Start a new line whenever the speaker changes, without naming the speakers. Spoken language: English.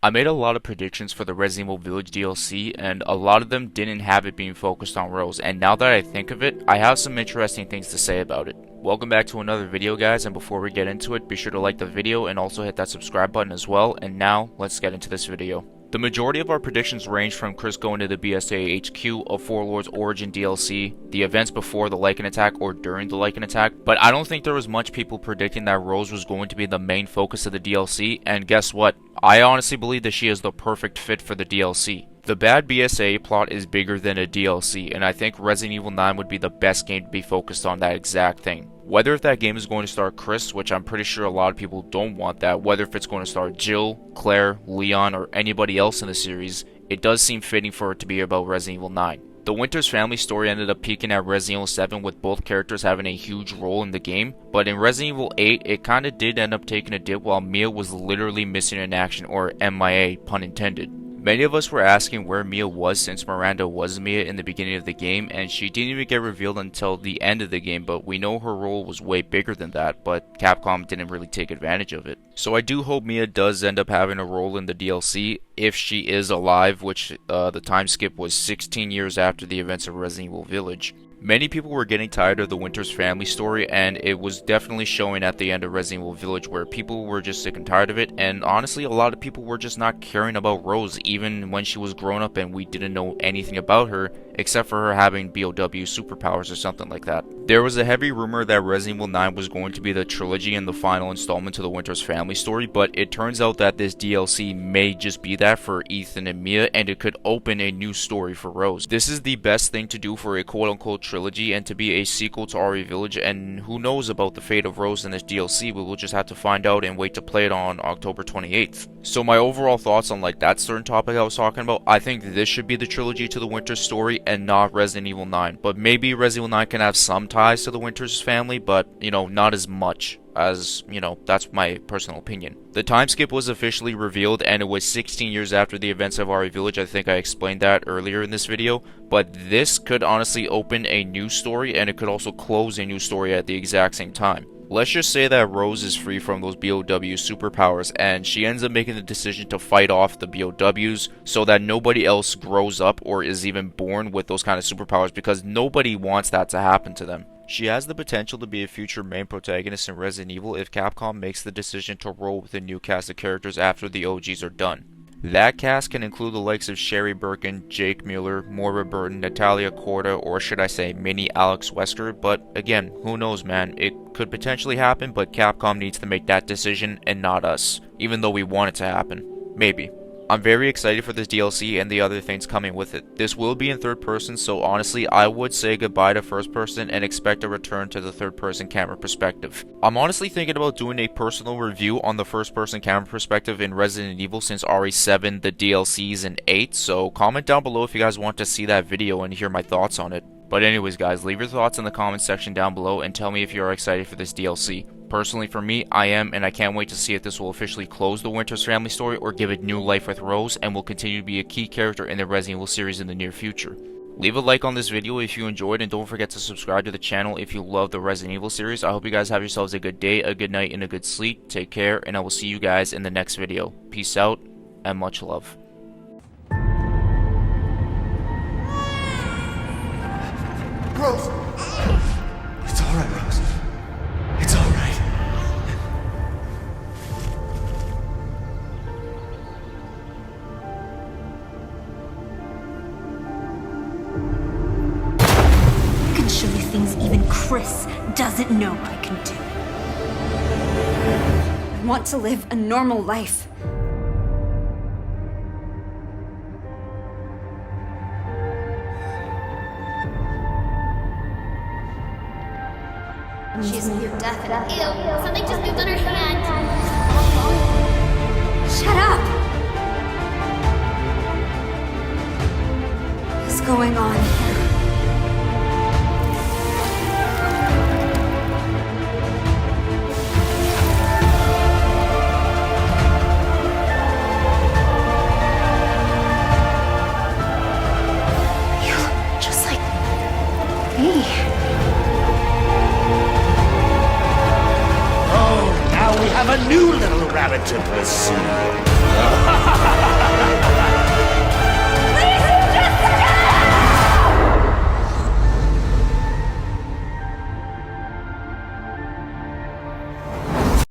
I made a lot of predictions for the Resident Evil Village DLC, and a lot of them didn't have it being focused on Rose, and now that I think of it, I have some interesting things to say about it. Welcome back to another video, guys, and before we get into it, be sure to like the video and also hit that subscribe button as well, and now, let's get into this video. The majority of our predictions range from Chris going to the BSA HQ, a Four Lords Origin DLC, the events before the Lycan attack or during the Lycan attack, but I don't think there was much people predicting that Rose was going to be the main focus of the DLC, and guess what? I honestly believe that she is the perfect fit for the DLC. The bad BSA plot is bigger than a DLC, and I think Resident Evil 9 would be the best game to be focused on that exact thing. Whether if that game is going to star Chris, which I'm pretty sure a lot of people don't want that, whether if it's going to star Jill, Claire, Leon, or anybody else in the series, it does seem fitting for it to be about Resident Evil 9. The Winters family story ended up peaking at Resident Evil 7 with both characters having a huge role in the game, but in Resident Evil 8 it kinda did end up taking a dip while Mia was literally missing in action, or MIA, pun intended. Many of us were asking where Mia was since Miranda was Mia in the beginning of the game, and she didn't even get revealed until the end of the game, but we know her role was way bigger than that, but Capcom didn't really take advantage of it. So I do hope Mia does end up having a role in the DLC, if she is alive, which the time skip was 16 years after the events of Resident Evil Village. Many people were getting tired of the Winters family story, and it was definitely showing at the end of Resident Evil Village where people were just sick and tired of it, and honestly a lot of people were just not caring about Rose even when she was grown up and we didn't know anything about her except for her having BOW superpowers or something like that. There was a heavy rumor that Resident Evil 9 was going to be the trilogy and the final installment to the Winters family story, but it turns out that this DLC may just be that for Ethan and Mia, and it could open a new story for Rose. This is the best thing to do for a quote-unquote trilogy and to be a sequel to RE Village, and who knows about the fate of Rose in this DLC. We will just have to find out and wait to play it on October 28th. So my overall thoughts on that certain topic I was talking about, I think this should be the trilogy to the Winters story and not Resident Evil 9. But maybe Resident Evil 9 can have some ties to the Winters family, but, not as much. As, that's my personal opinion. The time skip was officially revealed, and it was 16 years after the events of RE Village. I think I explained that earlier in this video, but this could honestly open a new story, and it could also close a new story at the exact same time. Let's just say that Rose is free from those BOW superpowers, and she ends up making the decision to fight off the BOWs so that nobody else grows up or is even born with those kind of superpowers, because nobody wants that to happen to them. She has the potential to be a future main protagonist in Resident Evil if Capcom makes the decision to roll with a new cast of characters after the OGs are done. That cast can include the likes of Sherry Birkin, Jake Mueller, Moira Burton, Natalia Corda, or should I say mini Alex Wesker, but again, who knows, man, it could potentially happen, but Capcom needs to make that decision and not us, even though we want it to happen. Maybe. I'm very excited for this DLC and the other things coming with it. This will be in third person, so honestly I would say goodbye to first person and expect a return to the third person camera perspective. I'm honestly thinking about doing a personal review on the first person camera perspective in Resident Evil since RE7, the DLCs, and 8, so comment down below if you guys want to see that video and hear my thoughts on it. But anyways guys, leave your thoughts in the comment section down below and tell me if you are excited for this DLC. Personally for me, I am, and I can't wait to see if this will officially close the Winters family story or give it new life with Rose and will continue to be a key character in the Resident Evil series in the near future. Leave a like on this video if you enjoyed, and don't forget to subscribe to the channel if you love the Resident Evil series. I hope you guys have yourselves a good day, a good night, and a good sleep. Take care, and I will see you guys in the next video. Peace out, and much love.
Rose! It's alright, Rose. It's alright.
I can show you things even Chris doesn't know I can do. I want to live a normal life.
She's near death and ew, something just moved on her hand.
Shut up! What's going on here?